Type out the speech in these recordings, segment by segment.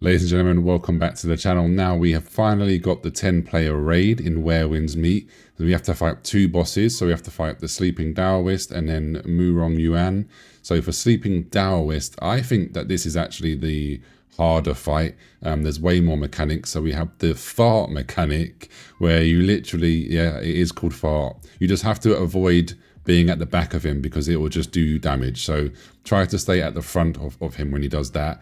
Ladies and gentlemen, welcome back to the channel. Now we have finally got the 10-player raid in Where Winds Meet. So we have to fight two bosses. So we have to fight the Sleeping Daoist and then Murong Yuan. So for Sleeping Daoist, I think that this is actually the harder fight. There's way more mechanics. So we have the fart mechanic where you literally, yeah, it is called fart. You just have to avoid being at the back of him because it will just do damage. So try to stay at the front of him when he does that.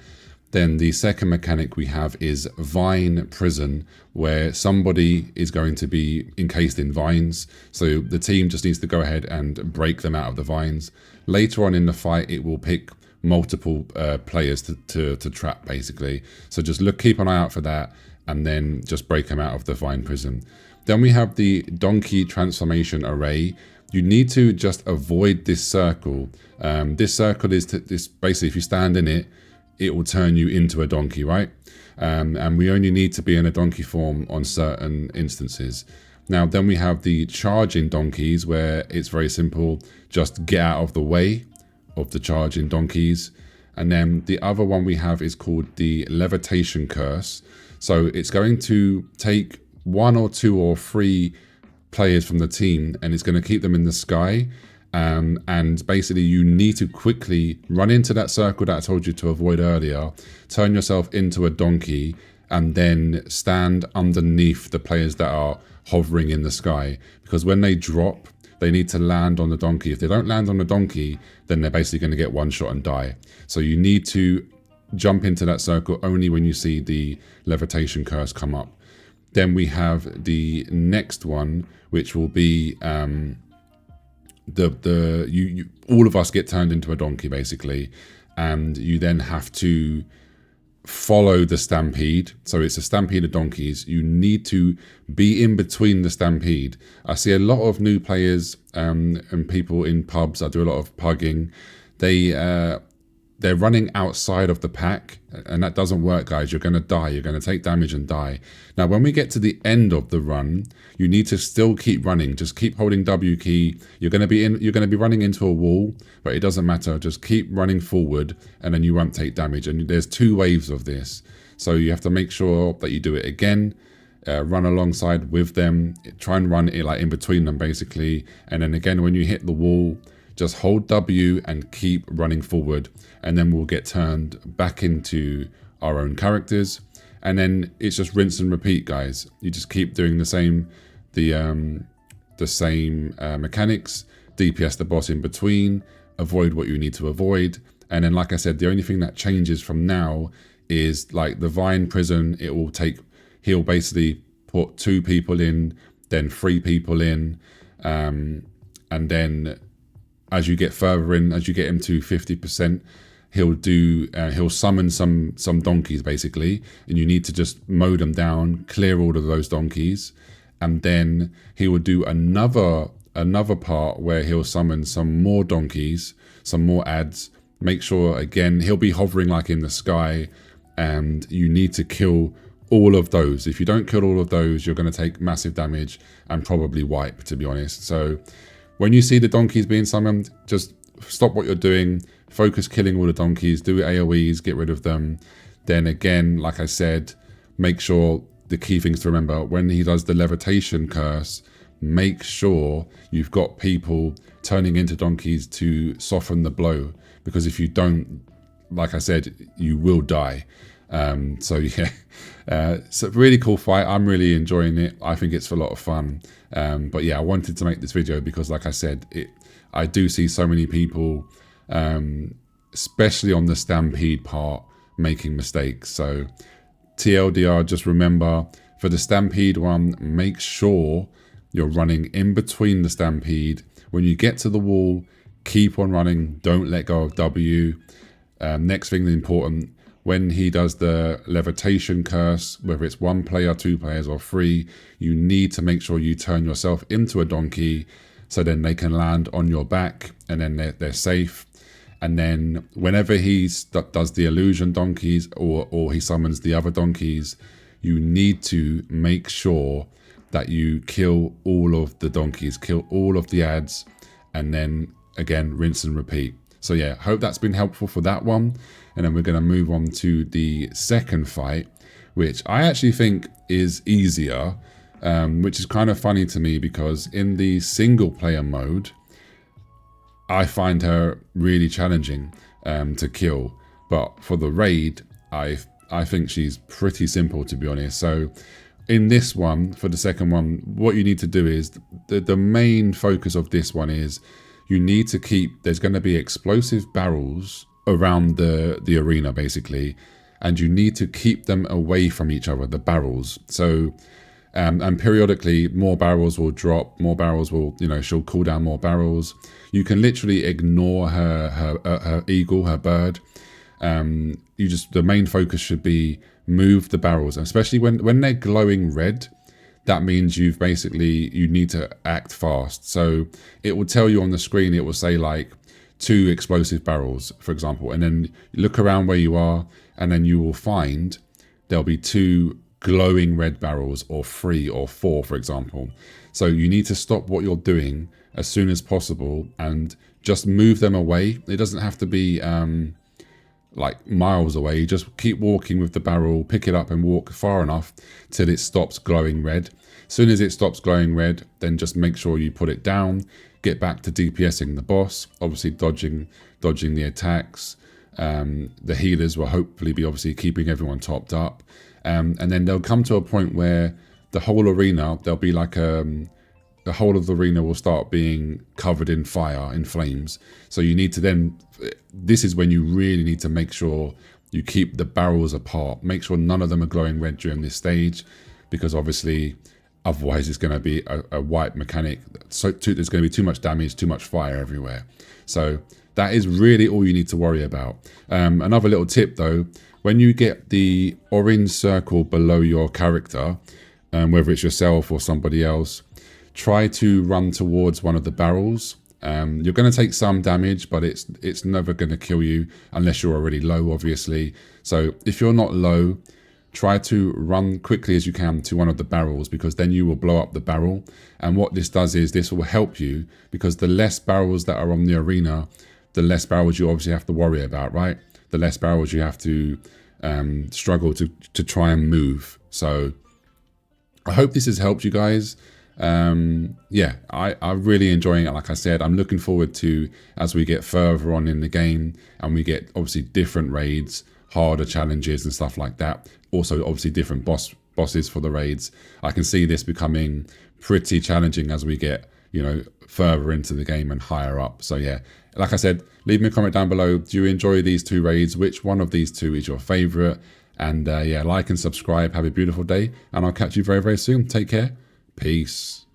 Then the second mechanic we have is Vine Prison, where somebody is going to be encased in vines. So the team just needs to go ahead and break them out of the vines. Later on in the fight, it will pick multiple players to trap, basically. So just keep an eye out for that, and then just break them out of the Vine Prison. Then we have the Donkey Transformation Array. You need to just avoid this circle. This circle is this basically, if you stand in it, it will turn you into a donkey, right? And we only need to be in a donkey form on certain instances. Now, then we have the charging donkeys, where it's very simple. Just get out of the way of the charging donkeys. And then the other one we have is called the Levitation Curse. So it's going to take 1 or 2 or 3 players from the team, and it's going to keep them in the sky. And basically you need to quickly run into that circle that I told you to avoid earlier, turn yourself into a donkey, and then stand underneath the players that are hovering in the sky, because when they drop, they need to land on the donkey. If they don't land on the donkey, then they're basically going to get one shot and die. So you need to jump into that circle only when you see the Levitation Curse come up. Then we have the next one, which will be all of us get turned into a donkey, basically, and you then have to follow the stampede. So it's a stampede of donkeys. You need to be in between the stampede. I see a lot of new players and people in pubs. I do a lot of pugging. They're running outside of the pack, and that doesn't work, guys. You're going to die. You're going to take damage and die. Now, when we get to the end of the run, you need to still keep running. Just keep holding W key. You're going to be running into a wall, but it doesn't matter. Just keep running forward, and then you won't take damage. And there's 2 waves of this, so you have to make sure that you do it again. Run alongside with them. Try and run it like in between them, basically. And then again, when you hit the wall, just hold W and keep running forward, and then we'll get turned back into our own characters. And then it's just rinse and repeat, guys. You just keep doing the same mechanics. DPS the boss in between, avoid what you need to avoid. And then, like I said, the only thing that changes from now is like the Vine Prison. He'll basically put 2 people in, then 3 people in, and then as you get further in, as you get him to 50%, he'll summon some donkeys, basically, and you need to just mow them down, clear all of those donkeys, and then he will do another part where he'll summon some more donkeys, some more ads. Make sure, again, he'll be hovering like in the sky, and you need to kill all of those. If you don't kill all of those, you're going to take massive damage and probably wipe, to be honest. So when you see the donkeys being summoned, just stop what you're doing, focus killing all the donkeys, do AoEs, get rid of them. Then again, like I said, make sure the key things to remember, when he does the Levitation Curse, make sure you've got people turning into donkeys to soften the blow, because if you don't, like I said, you will die. So yeah, it's a really cool fight. I'm really enjoying it. I think it's a lot of fun. But yeah, I wanted to make this video because, like I said, I do see so many people, especially on the stampede part, making mistakes. So TLDR, just remember, for the stampede one, make sure you're running in between the stampede. When you get to the wall, keep on running. Don't let go of W. Next thing important, when he does the Levitation Curse, whether it's 1 player, 2 players, or 3, you need to make sure you turn yourself into a donkey, so then they can land on your back, and then they're safe. And then whenever he does the illusion donkeys, or he summons the other donkeys, you need to make sure that you kill all of the donkeys, kill all of the ads, and then again rinse and repeat. So yeah, hope that's been helpful for that one. And then we're going to move on to the second fight, which I actually think is easier, which is kind of funny to me because in the single player mode, I find her really challenging to kill. But for the raid, I think she's pretty simple, to be honest. So in this one, for the second one, what you need to do is, the main focus of this one is you need to keep, there's going to be explosive barrels around the arena, basically. And you need to keep them away from each other, the barrels. So, and periodically more barrels will drop, more barrels will, she'll cool down more barrels. You can literally ignore her eagle, her bird. The main focus should be move the barrels, especially when they're glowing red. That means you need to act fast. So it will tell you on the screen, it will say like 2 explosive barrels, for example, and then look around where you are, and then you will find there'll be 2 glowing red barrels, or 3 or 4, for example. So you need to stop what you're doing as soon as possible and just move them away. It doesn't have to be like miles away. Just keep walking with the barrel, pick it up and walk far enough till it stops glowing red. As soon as it stops glowing red, then just make sure you put it down, get back to DPSing the boss, obviously dodging the attacks. The healers will hopefully be obviously keeping everyone topped up. And then they'll come to a point where the whole arena, there'll be like the whole of the arena will start being covered in fire, in flames. So you need to then, this is when you really need to make sure you keep the barrels apart. Make sure none of them are glowing red during this stage, because obviously otherwise it's going to be a wipe mechanic. So there's going to be too much damage, too much fire everywhere. So that is really all you need to worry about. Another little tip though, when you get the orange circle below your character, whether it's yourself or somebody else, try to run towards one of the barrels. You're going to take some damage, but it's never going to kill you unless you're already low, obviously. So if you're not low, try to run quickly as you can to one of the barrels, because then you will blow up the barrel. And what this does is this will help you, because the less barrels that are on the arena, the less barrels you obviously have to worry about, right? The less barrels you have to struggle to try and move. So I hope this has helped you guys. Yeah, I'm really enjoying it. Like I said, I'm looking forward to, as we get further on in the game and we get obviously different raids, harder challenges and stuff like that. Also obviously different bosses for the raids. I can see this becoming pretty challenging as we get, further into the game and higher up. So yeah, like I said, leave me a comment down below. Do you enjoy these 2 raids? Which one of these 2 is your favorite? And yeah, like and subscribe. Have a beautiful day, and I'll catch you very, very soon. Take care. Peace.